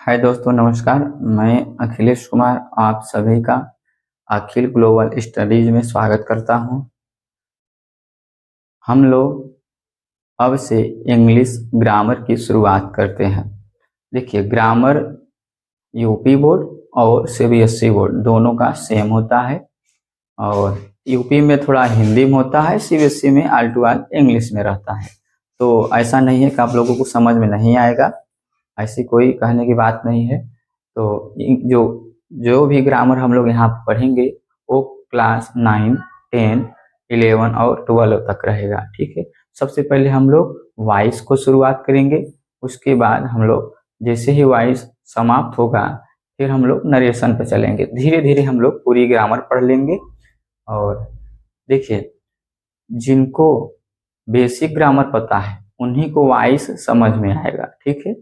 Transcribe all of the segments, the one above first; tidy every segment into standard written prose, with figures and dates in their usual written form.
हाय दोस्तों, नमस्कार। मैं अखिलेश कुमार आप सभी का अखिल ग्लोबल स्टडीज में स्वागत करता हूं। हम लोग अब से इंग्लिश ग्रामर की शुरुआत करते हैं। देखिए, ग्रामर यूपी बोर्ड और सीबीएसई बोर्ड दोनों का सेम होता है और यूपी में थोड़ा हिंदी में होता है, सीबीएसई में आल टू आल इंग्लिश में रहता है। तो ऐसा नहीं है कि आप लोगों को समझ में नहीं आएगा, ऐसी कोई कहने की बात नहीं है। तो जो जो भी ग्रामर हम लोग यहाँ पढ़ेंगे वो क्लास 9, 10, 11 और 12 तक रहेगा। ठीक है। सबसे पहले हम लोग वॉइस को शुरुआत करेंगे, उसके बाद हम लोग जैसे ही वॉइस समाप्त होगा फिर हम लोग नरेशन पे चलेंगे। धीरे धीरे हम लोग पूरी ग्रामर पढ़ लेंगे। और देखिए, जिनको बेसिक ग्रामर पता है उन्हीं को वॉइस समझ में आएगा। ठीक है।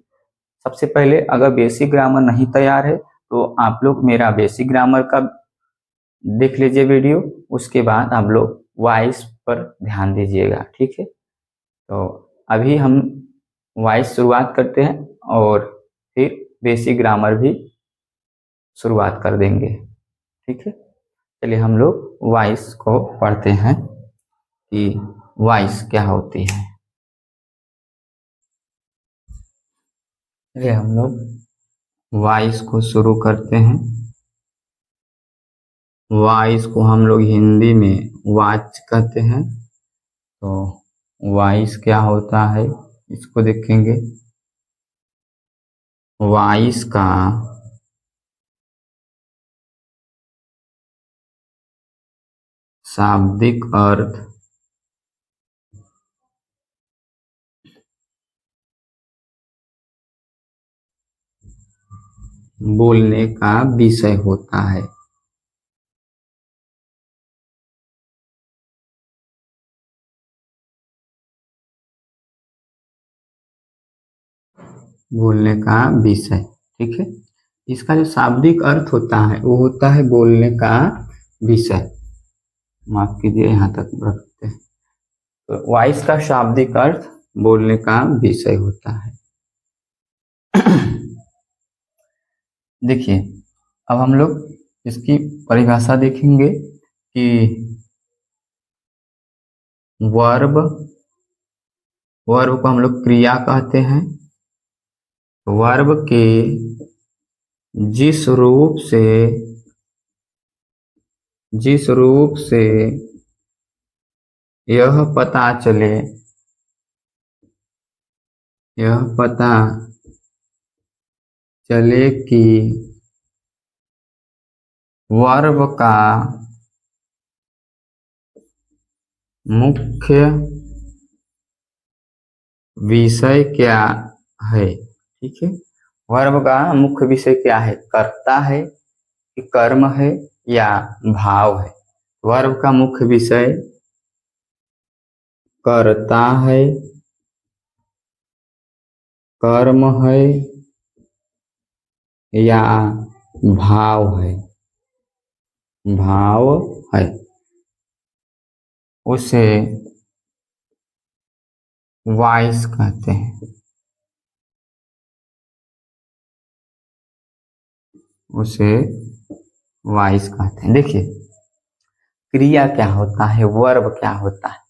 सबसे पहले अगर बेसिक ग्रामर नहीं तैयार है तो आप लोग मेरा बेसिक ग्रामर का देख लीजिए वीडियो, उसके बाद आप लोग वॉइस पर ध्यान दीजिएगा। ठीक है। तो अभी हम वॉइस शुरुआत करते हैं और फिर बेसिक ग्रामर भी शुरुआत कर देंगे। ठीक है। चलिए हम लोग वॉइस को पढ़ते हैं कि वॉइस क्या होती है। चलिए हम लोग वॉइस को शुरू करते हैं। वॉइस को हम लोग हिंदी में वॉच कहते हैं। तो वॉइस क्या होता है इसको देखेंगे। वॉइस का शाब्दिक अर्थ बोलने का विषय होता है। बोलने का विषय। ठीक है। इसका जो शाब्दिक अर्थ होता है वो होता है बोलने का विषय। माफ कीजिए, यहाँ तक रखते हैं। तो वॉइस का शाब्दिक अर्थ बोलने का विषय होता है। देखिए, अब हम लोग इसकी परिभाषा देखेंगे कि वर्ब को हम लोग क्रिया कहते हैं। वर्ब के जिस रूप से यह पता चले कि वर्ब का मुख्य विषय क्या है। ठीक है। वर्ब का मुख्य विषय क्या है, कर्ता है कि कर्म है या भाव है। वर्ब का मुख्य विषय कर्ता है, कर्म है या भाव है। भाव है उसे वॉइस कहते हैं। उसे वॉइस कहते हैं। देखिए, क्रिया क्या होता है, वर्ब क्या होता है।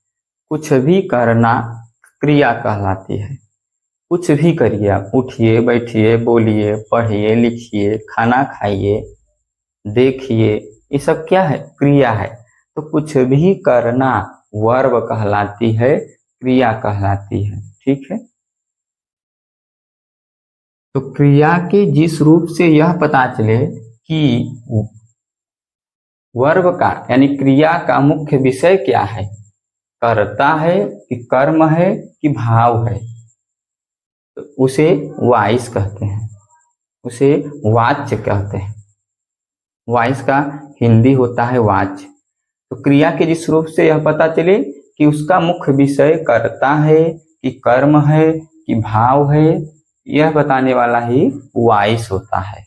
कुछ भी करना क्रिया कहलाती है। कुछ भी करिए आप, उठिए, बैठिए, बोलिए, पढ़िए, लिखिए, खाना खाइए, देखिए, ये सब क्या है, क्रिया है। तो कुछ भी करना वर्ब कहलाती है, क्रिया कहलाती है। ठीक है। तो क्रिया के जिस रूप से यह पता चले कि वर्ब का यानी क्रिया का मुख्य विषय क्या है, कर्ता है कि कर्म है कि भाव है, तो उसे वॉइस कहते हैं, उसे वाच्य कहते हैं। वॉइस का हिंदी होता है वाच्य। तो क्रिया के जिस रूप से यह पता चले कि उसका मुख्य विषय कर्ता है कि कर्म है कि भाव है, यह बताने वाला ही वॉइस होता है।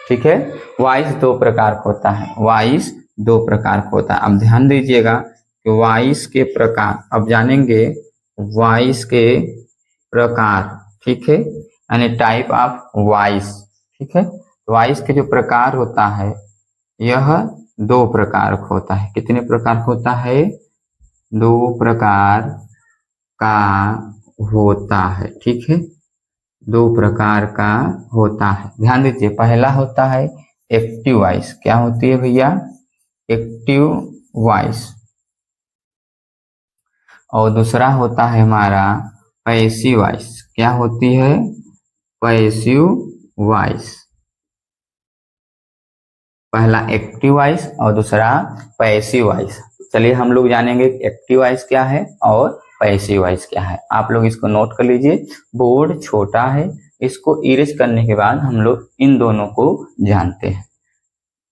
ठीक है। वॉइस दो प्रकार का होता है। वॉइस दो प्रकार का होता है। अब ध्यान दीजिएगा कि वॉइस के प्रकार अब जानेंगे। वॉइस के प्रकार। ठीक है। यानी टाइप ऑफ वॉइस। ठीक है, वॉइस के जो प्रकार होता है यह दो प्रकार का होता है। कितने प्रकार का होता है? दो प्रकार का होता है। ठीक है, दो प्रकार का होता है, ध्यान दीजिए। पहला होता है एक्टिव वॉइस। क्या होती है भैया? Active voice. और दूसरा होता है हमारा पैसिव वॉइस। क्या होती है? Passive voice. पहला एक्टिव वॉइस और दूसरा पैसिव वॉइस। चलिए हम लोग जानेंगे एक्टिव वॉइस क्या है और पैसिव वॉइस क्या है। आप लोग इसको नोट कर लीजिए, बोर्ड छोटा है, इसको इरेज करने के बाद हम लोग इन दोनों को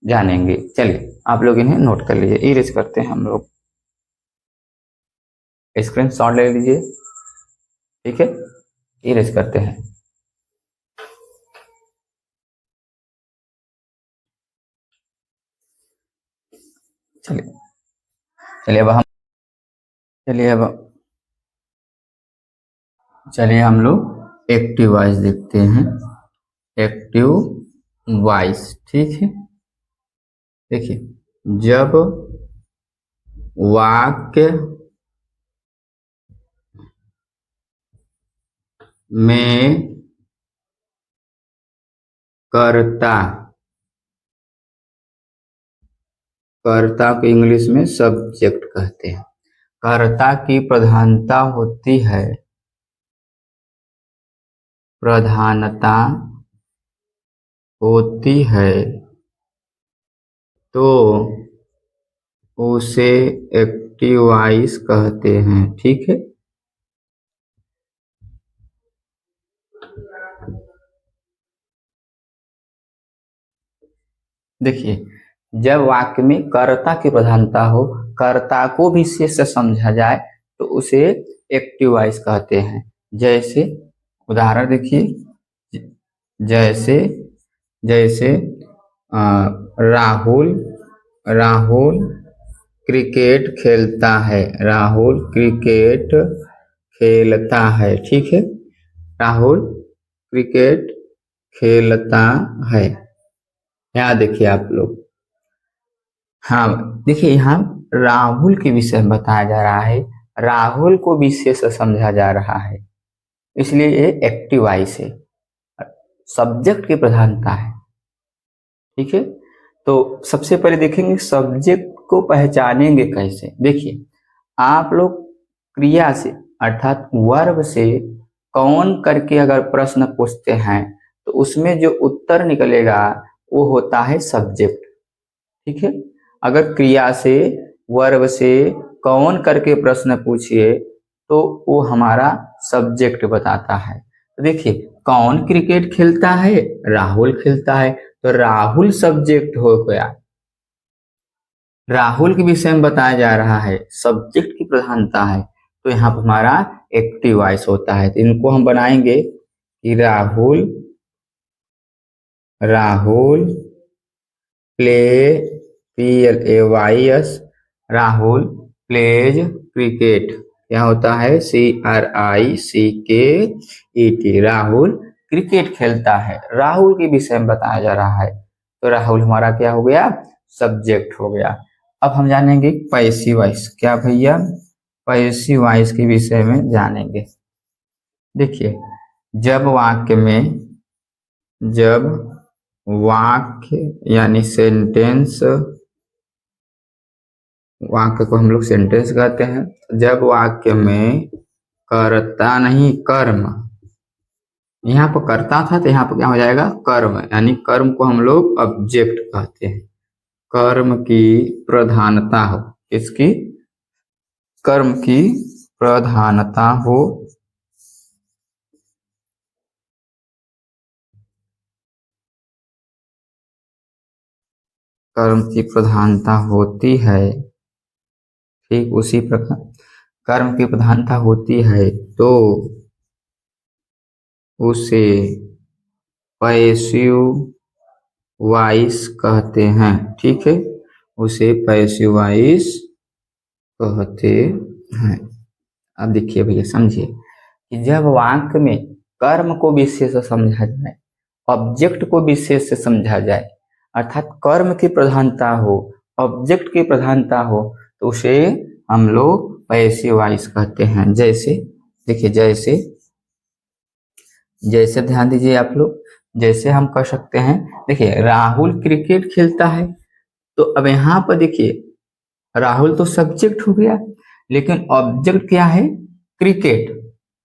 जानेंगे। चलिए आप लोग इन्हें नोट कर लीजिए, इरेज करते हैं हम लोग। स्क्रीन शॉट ले लीजिए। ठीक है, इरेज करते हैं। चलिए चलिए हम लोग एक्टिव वॉइस देखते हैं। एक्टिव वॉइस, ठीक है। देखिए, जब वाक्य में कर्ता को इंग्लिश में सब्जेक्ट कहते हैं, कर्ता की प्रधानता होती है, तो उसे एक्टिव वॉइस कहते हैं। ठीक है, देखिए, जब वाक्य में कर्ता की प्रधानता हो, कर्ता को भी शेष से समझा जाए, तो उसे एक्टिव वॉइस कहते हैं। जैसे उदाहरण देखिए, जैसे जैसे राहुल क्रिकेट खेलता है। राहुल क्रिकेट खेलता है। ठीक है, राहुल क्रिकेट खेलता है। यहाँ देखिए आप लोग, हाँ देखिए, यहाँ राहुल के विषय में बताया जा रहा है, राहुल को विशेष समझा जा रहा है, इसलिए ये एक्टिव वॉइस है, सब्जेक्ट की प्रधानता है। ठीक है, तो सबसे पहले देखेंगे सब्जेक्ट को पहचानेंगे कैसे। देखिए, आप लोग क्रिया से अर्थात वर्ब से कौन करके अगर प्रश्न पूछते हैं तो उसमें जो उत्तर निकलेगा वो होता है सब्जेक्ट। ठीक है, अगर क्रिया से वर्ब से कौन करके प्रश्न पूछिए तो वो हमारा सब्जेक्ट बताता है। तो देखिए, कौन क्रिकेट खेलता है? राहुल खेलता है, तो राहुल सब्जेक्ट हो गया, राहुल के विषय में बताया जा रहा है, सब्जेक्ट की प्रधानता है, तो यहाँ पर हमारा एक्टिव वॉइस होता है। तो इनको हम बनाएंगे कि Rahul PLAYS, Rahul pledge cricket. क्या होता है? CRICKET, राहुल क्रिकेट खेलता है, राहुल के विषय में बताया जा रहा है, तो राहुल हमारा क्या हो गया? सब्जेक्ट हो गया। अब हम जानेंगे पैसिव वॉइस। क्या भैया? पैसिव वॉइस के विषय में जानेंगे। देखिए, जब वाक्य यानी सेंटेंस, वाक्य को हम लोग सेंटेंस कहते हैं, जब वाक्य में कर्ता नहीं कर्म, यहाँ पर कर्ता था तो यहाँ पर क्या हो जाएगा? कर्म, यानी कर्म को हम लोग ऑब्जेक्ट कहते हैं। कर्म की प्रधानता हो, किसकी? कर्म की प्रधानता हो, कर्म की प्रधानता होती है। ठीक उसी प्रकार कर्म की प्रधानता होती है तो उसे पैसिव वॉइस कहते हैं। ठीक है, उसे पैसिव वॉइस कहते हैं। अब देखिए भैया, समझिए कि जब वाक्य में कर्म को विशेष से समझा जाए, ऑब्जेक्ट को विशेष से समझा जाए, अर्थात कर्म की प्रधानता हो, ऑब्जेक्ट की प्रधानता हो, तो उसे हम लोग पैसिव वॉइस कहते हैं। जैसे देखिए, जैसे ध्यान दीजिए आप लोग, जैसे हम कह सकते हैं, देखिए राहुल क्रिकेट खेलता है, तो अब यहाँ पर देखिए राहुल तो सब्जेक्ट हो गया, लेकिन ऑब्जेक्ट क्या है? क्रिकेट।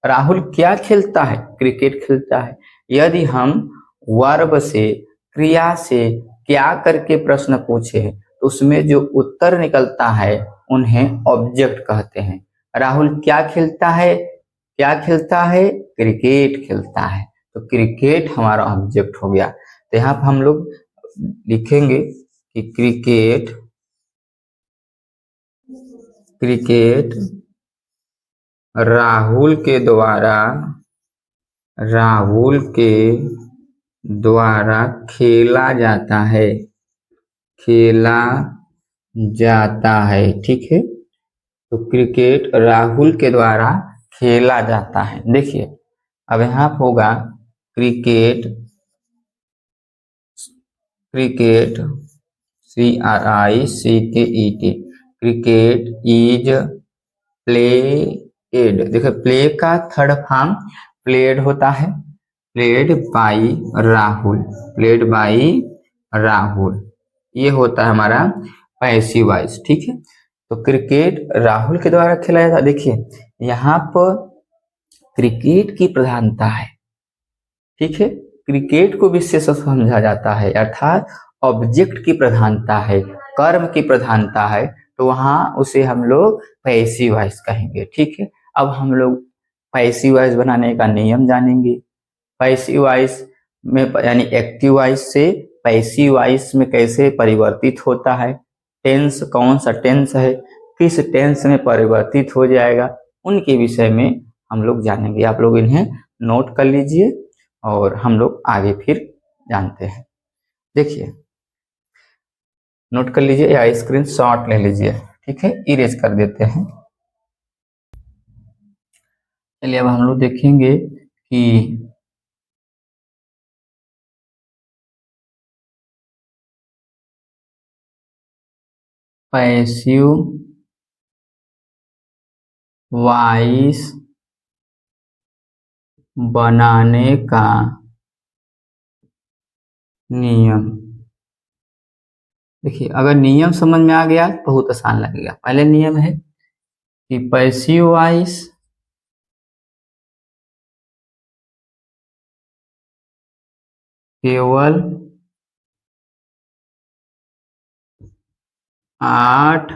राहुल क्या खेलता है? क्रिकेट खेलता है। यदि हम वर्ब से, क्रिया से क्या करके प्रश्न पूछे तो उसमें जो उत्तर निकलता है उन्हें ऑब्जेक्ट कहते हैं। राहुल क्या खेलता है? क्या खेलता है? क्रिकेट खेलता है। तो क्रिकेट हमारा ऑब्जेक्ट हो गया। तो यहाँ पर हम लोग लिखेंगे कि क्रिकेट राहुल के द्वारा खेला जाता है, ठीक है। तो क्रिकेट राहुल के द्वारा खेला जाता है। देखिए अब यहाँ होगा cricket CRICKET, cricket is played. देखिए प्ले का थर्ड फॉर्म प्लेड होता है, प्लेड बाई राहुल, ये होता है हमारा पैसिव वॉइस, ठीक है। तो क्रिकेट राहुल के द्वारा खेला जाता है। देखिए यहाँ पर क्रिकेट की प्रधानता है, ठीक है, क्रिकेट को विशेष समझा जाता है, अर्थात ऑब्जेक्ट की प्रधानता है, कर्म की प्रधानता है, तो वहां उसे हम लोग पैसिव वॉइस कहेंगे, ठीक है। अब हम लोग पैसिव वॉइस बनाने का नियम जानेंगे। पैसिव वॉइस में यानी एक्टिव वॉइस से पैसिव वॉइस में कैसे परिवर्तित होता है, टेंस कौन सा टेंस है, किस टेंस में परिवर्तित हो जाएगा, उनके विषय में हम लोग जानेंगे। आप लोग इन्हें नोट कर लीजिए और हम लोग आगे फिर जानते हैं। देखिए नोट कर लीजिए या स्क्रीन शॉट ले लीजिए, ठीक है, इरेज कर देते हैं। चलिए अब हम लोग देखेंगे कि पैसिव वॉइस बनाने का नियम। देखिए अगर नियम समझ में आ गया तो बहुत आसान लगेगा। पहले नियम है कि पैसिव वॉइस केवल 8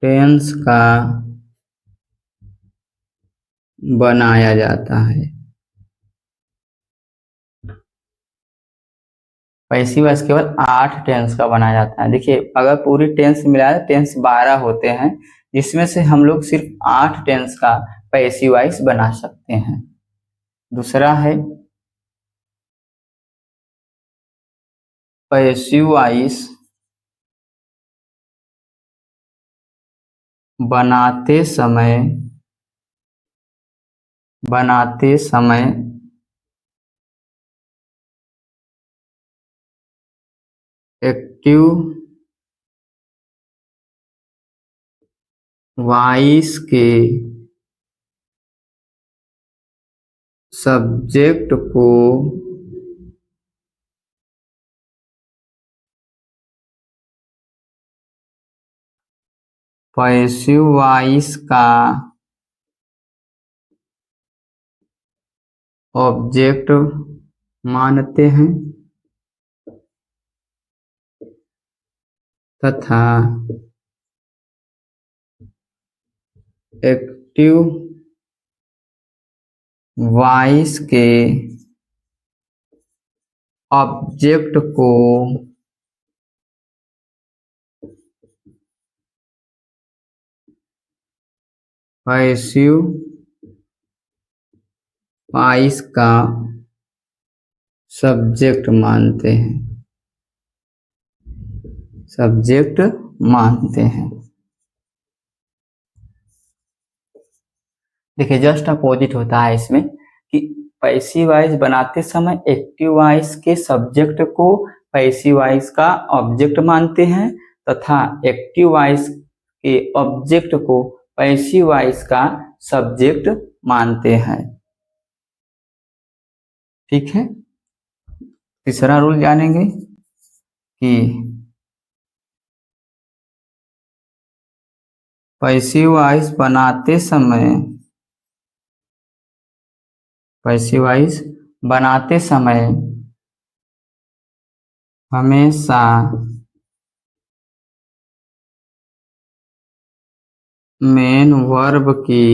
टेंस का बनाया जाता है। पैसिव वॉइस केवल 8 टेंस का बनाया जाता है। देखिए अगर पूरी टेंस मिलाए टेंस 12 होते हैं, जिसमें से हम लोग सिर्फ 8 टेंस का पैसिव वॉइस बना सकते हैं। दूसरा है पैसिव वॉइस बनाते समय एक्टिव वॉइस के सब्जेक्ट को पैसिव वॉइस का ऑब्जेक्ट मानते हैं तथा एक्टिव वॉइस के ऑब्जेक्ट को पैसिव वॉइस का सब्जेक्ट मानते हैं। देखिए जस्ट अपोजिट होता है इसमें कि पैसिव वॉइस बनाते समय एक्टिव वॉइस के सब्जेक्ट को पैसिव वॉइस का ऑब्जेक्ट मानते हैं तथा एक्टिव वॉइस के ऑब्जेक्ट को पैसिव वॉइस का सब्जेक्ट मानते हैं। ठीक है, तीसरा रूल जानेंगे कि पैसिव वॉइस बनाते समय हमेशा मेन वर्ब की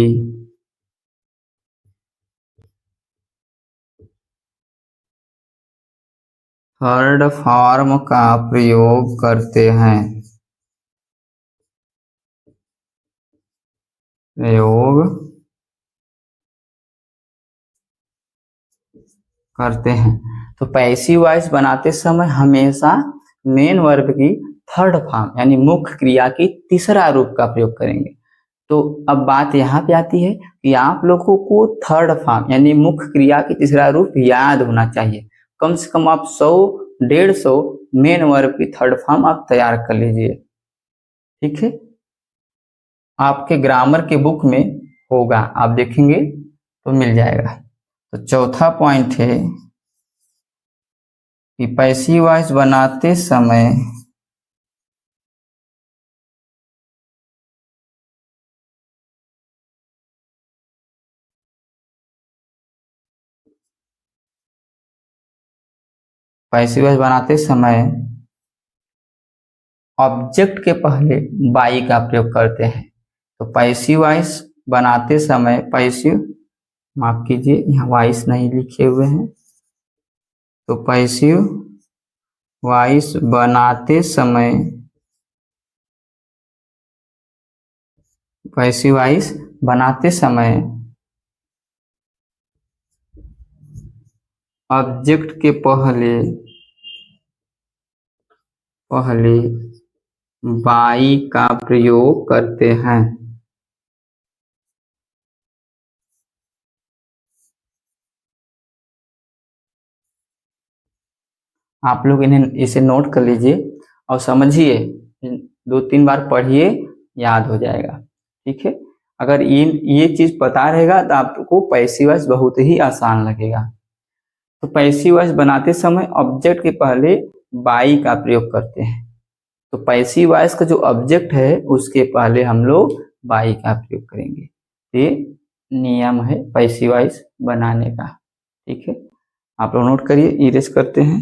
थर्ड फॉर्म का प्रयोग करते हैं। तो पैसिव वॉइस बनाते समय हमेशा मेन वर्ब की थर्ड फॉर्म यानी मुख्य क्रिया की तीसरा रूप का प्रयोग करेंगे। तो अब बात यहाँ पे आती है कि आप लोगों को थर्ड फॉर्म यानी मुख्य क्रिया की तीसरा रूप याद होना चाहिए। कम से कम आप 100-150 मेन वर्ब की थर्ड फॉर्म आप तैयार कर लीजिए। ठीक है, आपके ग्रामर के बुक में होगा, आप देखेंगे तो मिल जाएगा। तो चौथा पॉइंट है कि पैसिव वॉइस बनाते समय ऑब्जेक्ट के पहले बाई का प्रयोग करते हैं। तो पैसिव वॉइस बनाते समय माफ कीजिए यहाँ वॉइस नहीं लिखे हुए हैं, तो पैसिव वॉइस बनाते समय ऑब्जेक्ट के पहले बाई का प्रयोग करते हैं। आप लोग इसे नोट कर लीजिए और समझिए, 2-3 बार पढ़िए, याद हो जाएगा। ठीक है, अगर ये चीज पता रहेगा तो आपको पैसिव वॉइस बहुत ही आसान लगेगा। तो पैसिव वॉइस बनाते समय ऑब्जेक्ट के पहले बाई का प्रयोग करते हैं। तो पैसिव वॉइस का जो ऑब्जेक्ट है उसके पहले हम लोग बाई का प्रयोग करेंगे। ये नियम है पैसिव वॉइस बनाने का। ठीक है, आप लोग नोट करिए, इरेज करते हैं।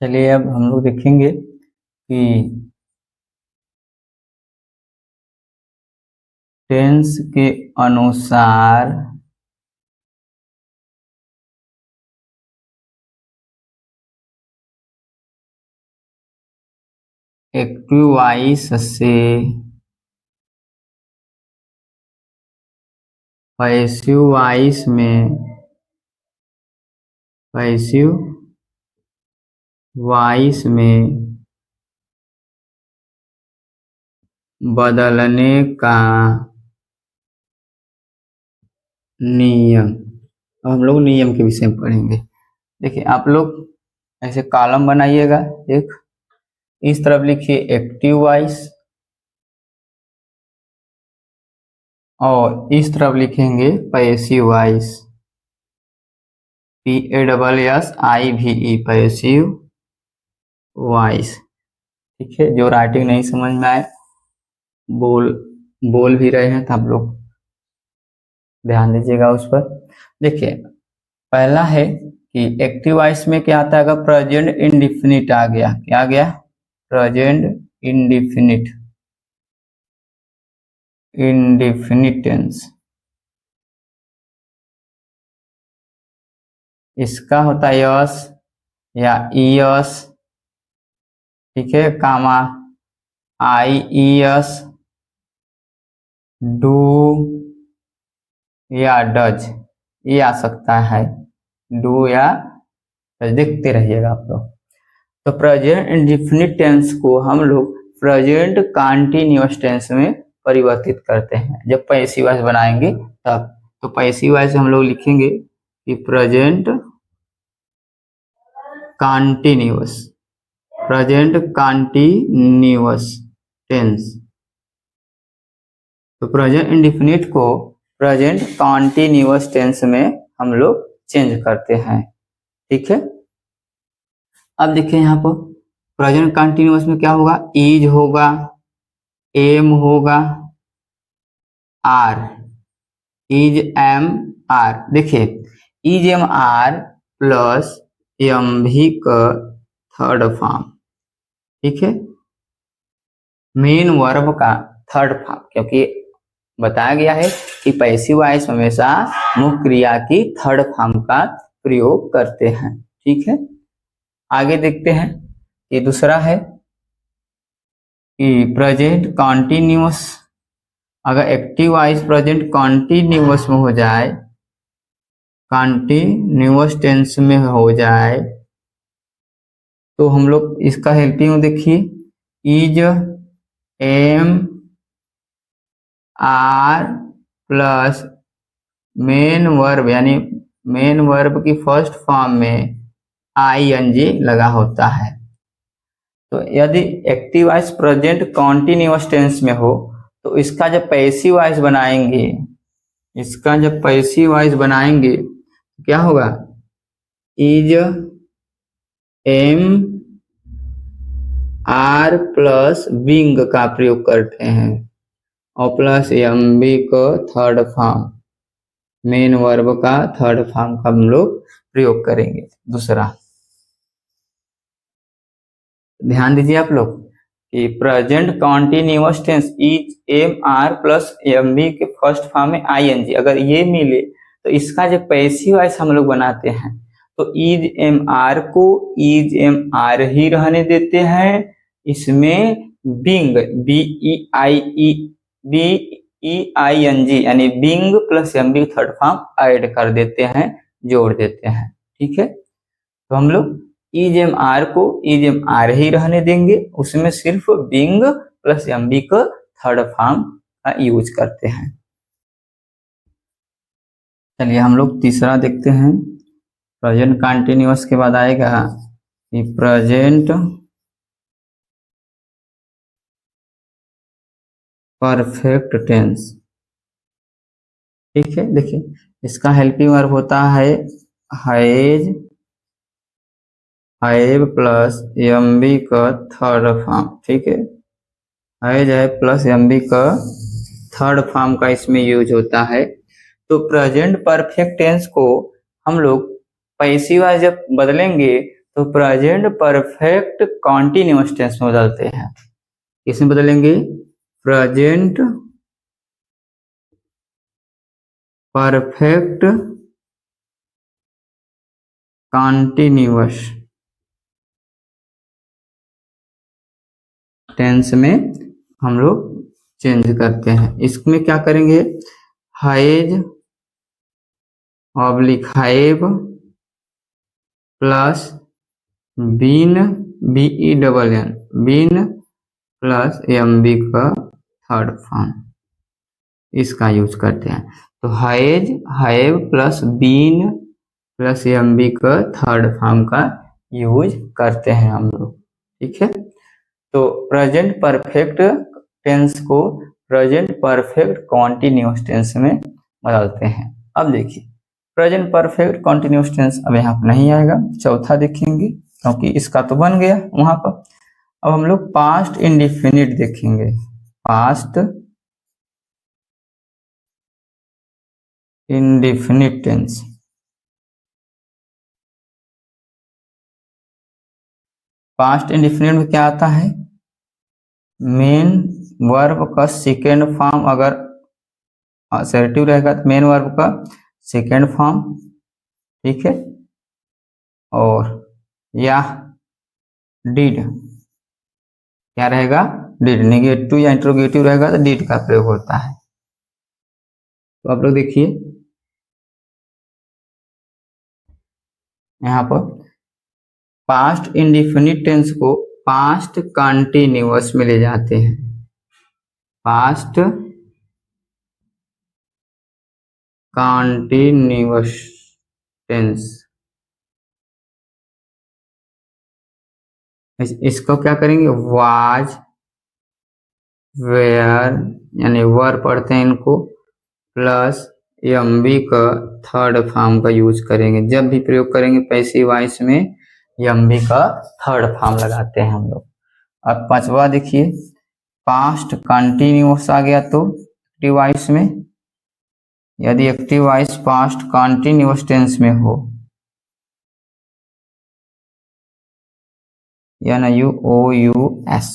चलिए अब हम लोग देखेंगे कि टेंस के अनुसार एक्टिव वॉइस से पैसिव वॉइस में बदलने का नियम। अब हम लोग नियम के विषय में पढ़ेंगे। देखिए आप लोग ऐसे कॉलम बनाइएगा, एक इस तरफ लिखिए एक्टिव वॉइस और इस तरफ लिखेंगे passive voice, PASSIVE passive voice. ठीक है, जो राइटिंग नहीं समझ में आए, बोल भी रहे हैं तो आप लोग ध्यान दीजिएगा उस पर। देखिए पहला है कि एक्टिव वॉइस में क्या आता है, अगर प्रेजेंट इंडेफिनिट आ गया, क्या आ गया, प्रेजेंट इंडेफिनिट टेंस, इसका होता है यस या ईएस। ठीक है, कामा IES, डू या डज, ये आ सकता है, डू या डज, देखते रहिएगा आप लोग। तो प्रेजेंट इंडेफिनिट टेंस को हम लोग प्रेजेंट कंटीन्यूअस टेंस में परिवर्तित करते हैं जब पैसिव वॉइस बनाएंगे तब। तो पैसिव वॉइस हम लोग लिखेंगे कि प्रेजेंट कंटीन्यूअस टेंस। तो प्रेजेंट इंडेफिनिट को प्रेजेंट कंटीन्यूअस टेंस में हम लोग चेंज करते हैं। ठीक है, अब देखिए यहाँ पर प्रेजेंट कंटीन्यूअस में क्या होगा, इज होगा, एम होगा, आर, इज एम आर। देखिए is am are plus M भी का थर्ड फॉर्म। ठीक है, मेन वर्ब का थर्ड फॉर्म, क्योंकि बताया गया है कि पैसिव वॉइस हमेशा मुख्य क्रिया की थर्ड फॉर्म का प्रयोग करते हैं। ठीक है, आगे देखते हैं कि दूसरा है कि प्रेजेंट कॉन्टिन्यूअस। अगर एक्टिव वॉइस प्रेजेंट कॉन्टिन्यूअस में हो जाए, कॉन्टिन्यूअस टेंस में हो जाए, तो हम लोग इसका हेल्पिंग देखिए, is am are plus main verb, यानी मेन वर्ब की फर्स्ट फॉर्म में आईएनजी लगा होता है। तो यदि active voice present continuous tense में हो तो इसका जब पैसिव वॉइस बनाएंगे, क्या होगा, is am are plus being का प्रयोग करते हैं और प्लस एम बी का थर्ड फॉर्म, मेन वर्ब का थर्ड फॉर्म का हम लोग प्रयोग करेंगे। दूसरा ध्यान दीजिए आप लोग कि present continuous tense is am are plus M V के फर्स्ट फॉर्म में आईएनजी, अगर ये मिले तो इसका जो पैसिव वॉइस हम लोग बनाते हैं तो इज एम आर को इज एम आर ही रहने देते हैं, इसमें बिंग BEING यानी being plus M V third form add कर देते हैं, जोड़ देते हैं। ठीक है, तो हम लोग इज एम आर को इज एम आर ही रहने देंगे, उसमें सिर्फ बिंग प्लस एम बी का थर्ड फॉर्म का यूज करते हैं। चलिए हम लोग तीसरा देखते हैं। प्रेजेंट कंटिन्यूअस के बाद आएगा कि प्रेजेंट परफेक्ट टेंस। ठीक है, देखिए इसका हेल्पिंग वर्ब होता है has, have plus M V का थर्ड फॉर्म। ठीक है, हैज है प्लस एम बी का थर्ड फॉर्म का इसमें यूज होता है। तो प्रेजेंट परफेक्ट टेंस को हम लोग पैसिव वॉइस जब बदलेंगे तो प्रेजेंट परफेक्ट कॉन्टिन्यूअस टेंस में बदलते हैं। इसमें बदलेंगे प्रेजेंट परफेक्ट कॉन्टिन्यूअस टेंस में हम लोग चेंज करते हैं। इसमें क्या करेंगे, has oblique have plus been BENN been plus M V का थर्ड फॉर्म, इसका यूज करते हैं। तो has have plus been plus M V का थर्ड फॉर्म का यूज करते हैं हम लोग। ठीक है, तो प्रेजेंट परफेक्ट टेंस को प्रेजेंट परफेक्ट कॉन्टिन्यूअस टेंस में बदलते हैं। अब देखिए प्रेजेंट परफेक्ट कॉन्टिन्यूअस टेंस अब यहाँ पर नहीं आएगा, चौथा देखेंगे क्योंकि इसका तो बन गया वहां पर। अब हम लोग पास्ट इंडेफिनिट देखेंगे। Past indefinite tense, past indefinite में क्या आता है, मेन वर्ब का सेकेंड फॉर्म अगर असर्टिव रहेगा तो मेन वर्ब का सेकेंड फॉर्म। ठीक है, और या डिड क्या रहेगा, डिड। नेगेटिव या इंट्रोगेटिव रहेगा तो डिड का प्रयोग होता है। तो आप लोग देखिए यहाँ पर पास्ट इंडिफिनिट टेंस को पास्ट कंटिन्यूअस में ले जाते हैं। पास्ट कंटिन्यूअस टेंस, इसको क्या करेंगे, वाज, वेयर यानी वर पढ़ते हैं इनको, प्लस एमबी का थर्ड फॉर्म का यूज करेंगे। जब भी प्रयोग करेंगे पैसिव वॉइस में एमबी का थर्ड फॉर्म लगाते हैं हम लोग। अब पांचवा देखिए, पास्ट कंटिन्यूअस आ गया तो एक्टिव वॉइस में, यदि active voice past continuous tense में हो, यानी UOUS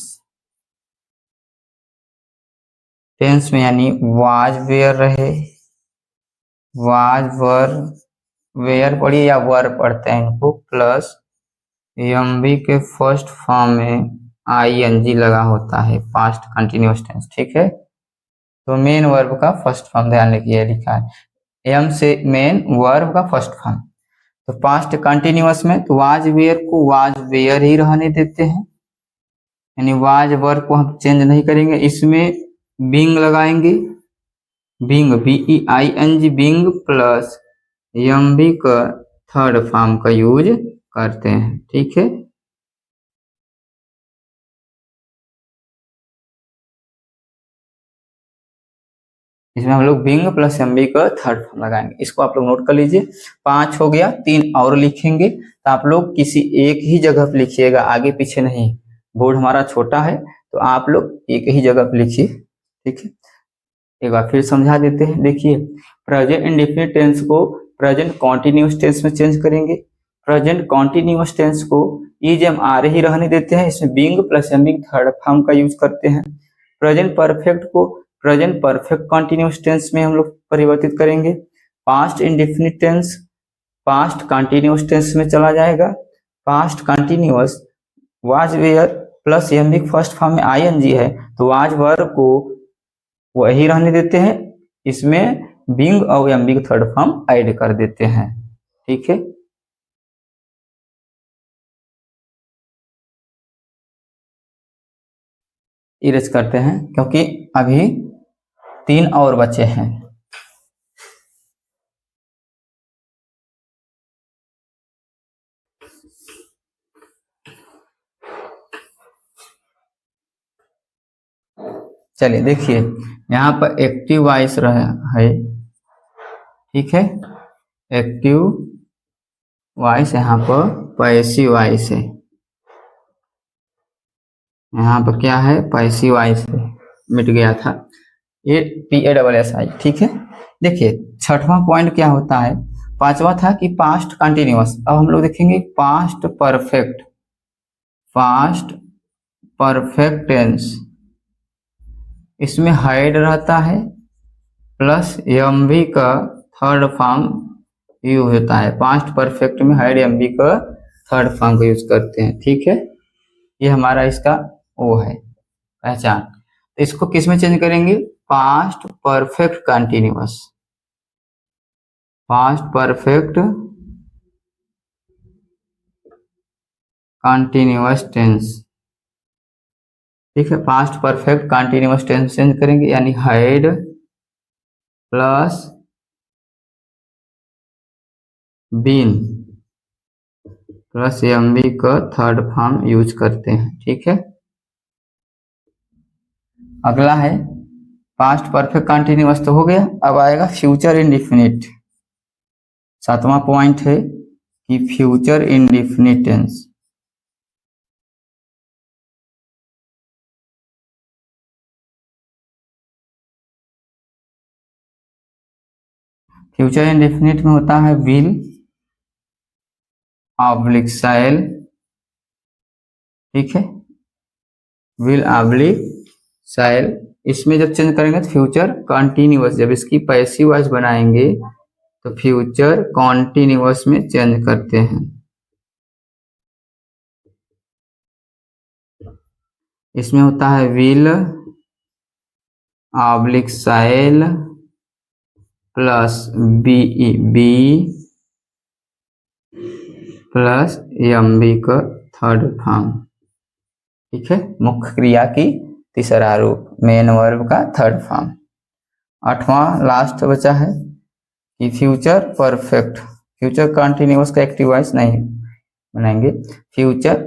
टेंस में, यानी वाज वेयर रहे, वाज वर वेयर पढ़िए या वर पढ़ते हैं इनको, प्लस एमबी के फर्स्ट फॉर्म में ING लगा होता है पास्ट कंटिन्यूअस टेंस। ठीक है, तो मेन वर्ब का फर्स्ट फॉर्म ध्यान रखिए, लिखा है एम से मेन वर्ब का फर्स्ट फॉर्म। तो पास्ट कंटिन्यूअस में तो वाज वेयर को वाज वेयर ही रहने देते हैं, यानी वाज वर्ब को हम चेंज नहीं करेंगे। इसमें बिंग लगाएंगे, being BEING being plus MV का थर्ड फॉर्म का यूज करते हैं। ठीक है, इसमें हम लोग बिंग प्लस एमबी का थर्ड फॉर्म लगाएंगे। इसको आप लोग नोट कर लीजिए। 5 हो गया, 3 और लिखेंगे, तो आप लोग किसी एक ही जगह पर लिखिएगा, आगे पीछे नहीं। बोर्ड हमारा छोटा है तो आप लोग एक ही जगह पर लिखिए। ठीक है, एक बार फिर समझा देते हैं। देखिए, प्रेजेंट इंडेफिनिट टेंस को प्रेजेंट कॉन्टिन्यूअस टेंस में चेंज करेंगे। प्रेजेंट कॉन्टिन्यूअस टेंस को EJM ही रहने देते हैं, इसमें being plus MV third form का यूज करते हैं। प्रेजेंट परफेक्ट को प्रेजेंट परफेक्ट कॉन्टिन्यूअस टेंस में हम लोग परिवर्तित करेंगे। Past indefinite tense past continuous tense में चला जाएगा। Past continuous was were plus MV first form में ING है, तो वाज वर्ब को वही रहने देते हैं, इसमें बिंग और एमबी का थर्ड फॉर्म ऐड कर देते हैं। ठीक है, इरेज करते हैं क्योंकि अभी 3 और बचे हैं। चलिए देखिए, यहाँ पर एक्टिव वॉइस रहा है। ठीक है, एक्टिव वॉइस, यहाँ पर पैसिव वॉइस है। यहाँ पर क्या है, पैसिव वॉइस है, मिट गया था ये PASSI। ठीक है, देखिए छठवां पॉइंट क्या होता है, पांचवा था कि पास्ट कंटिन्यूअस। अब हम लोग देखेंगे past perfect, past perfect tense, इसमें हाइड रहता है प्लस एमबी का थर्ड फॉर्म यूज होता है। पास्ट परफेक्ट में हाइड एमबी का थर्ड फॉर्म का यूज करते हैं। ठीक है, ये हमारा इसका वो है पहचान। तो इसको किस में चेंज करेंगे, past perfect continuous, past perfect continuous tense. ठीक है, past perfect continuous tense change करेंगे, यानी had plus been plus MV का थर्ड फॉर्म यूज करते हैं। ठीक है, अगला है पास्ट परफेक्ट कंटिन्यूअस तो हो गया। अब आएगा फ्यूचर इंडिफिनिट। सातवां पॉइंट है कि future indefinite tense, future indefinite में होता है विल ऑब्लिक शैल। ठीक है, विल ऑब्लिक शैल, इसमें जब चेंज करेंगे तो फ्यूचर कंटिन्यूअस, जब इसकी पैसिव वॉइस बनाएंगे तो फ्यूचर कंटिन्यूअस में चेंज करते हैं। इसमें होता है will oblique shall plus BE, be plus M V का थर्ड फॉर्म। ठीक है, मुख्य क्रिया की तीसरा रूप, मेन वर्ब का थर्ड फॉर्म। आठवां लास्ट बचा है कि फ्यूचर परफेक्ट, फ्यूचर कंटिन्यूअस का एक्टिव वॉइस नहीं बनाएंगे, फ्यूचर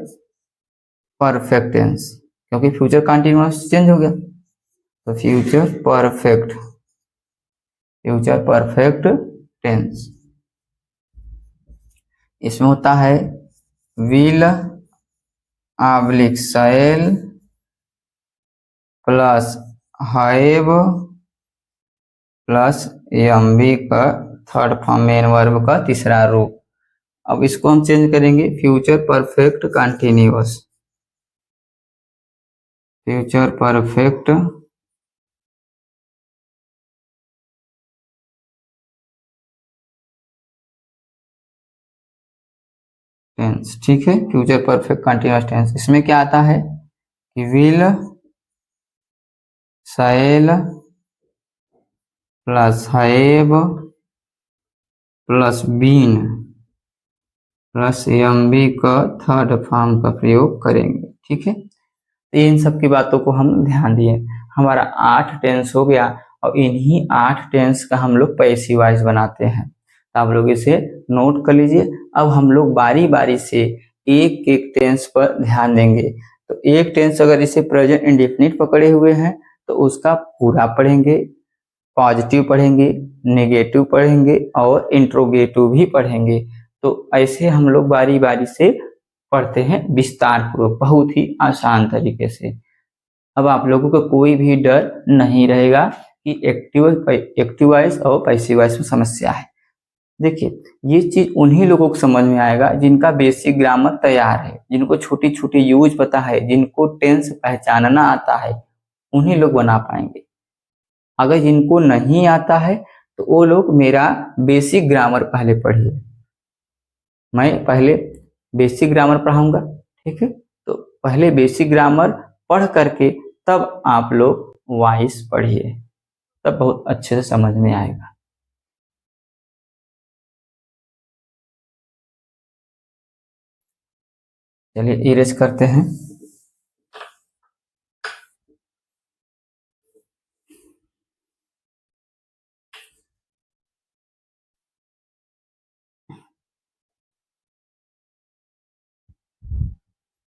परफेक्ट टेंस, क्योंकि फ्यूचर कंटिन्यूअस चेंज हो गया, तो फ्यूचर परफेक्ट टेंस। इसमें होता है will oblique shall plus have plus M V का थर्ड फॉर्म, मेन वर्ब का तीसरा रूप। अब इसको हम चेंज करेंगे future perfect continuous, future perfect tense. ठीक है, फ्यूचर परफेक्ट कंटिन्यूअस टेंस, इसमें क्या आता है कि will shall plus have plus been plus M V का थर्ड फॉर्म का प्रयोग करेंगे। ठीक है, तो इन सब की बातों को हम ध्यान दिए। हमारा 8 टेंस हो गया और इन्हीं 8 टेंस का हम लोग पैसिव वॉइस बनाते हैं, तो आप लोग इसे नोट कर लीजिए। अब हम लोग बारी बारी से एक एक टेंस पर ध्यान देंगे। तो एक टेंस अगर इसे प्रेजेंट इंडेफिनिट पकड़े हुए हैं तो उसका पूरा पढ़ेंगे, पॉजिटिव पढ़ेंगे, नेगेटिव पढ़ेंगे और इंट्रोगेटिव भी पढ़ेंगे। तो ऐसे हम लोग बारी बारी से पढ़ते हैं विस्तार पूर्वक, बहुत ही आसान तरीके से। अब आप लोगों को कोई भी डर नहीं रहेगा कि एक्टिव वॉइस और पैसिव वॉइस में समस्या है। देखिए, ये चीज उन्हीं लोगों को समझ में आएगा जिनका बेसिक ग्रामर तैयार है, जिनको छोटी छोटी यूज पता है, जिनको टेंस पहचानना आता है, उन्हीं लोग बना पाएंगे। अगर जिनको नहीं आता है तो वो लोग मेरा बेसिक ग्रामर पहले पढ़िए, मैं पहले बेसिक ग्रामर पढ़ाऊंगा। ठीक है, तो पहले बेसिक ग्रामर पढ़ करके तब आप लोग वॉइस पढ़िए, तब बहुत अच्छे से समझ में आएगा। चलिए इरेज करते हैं।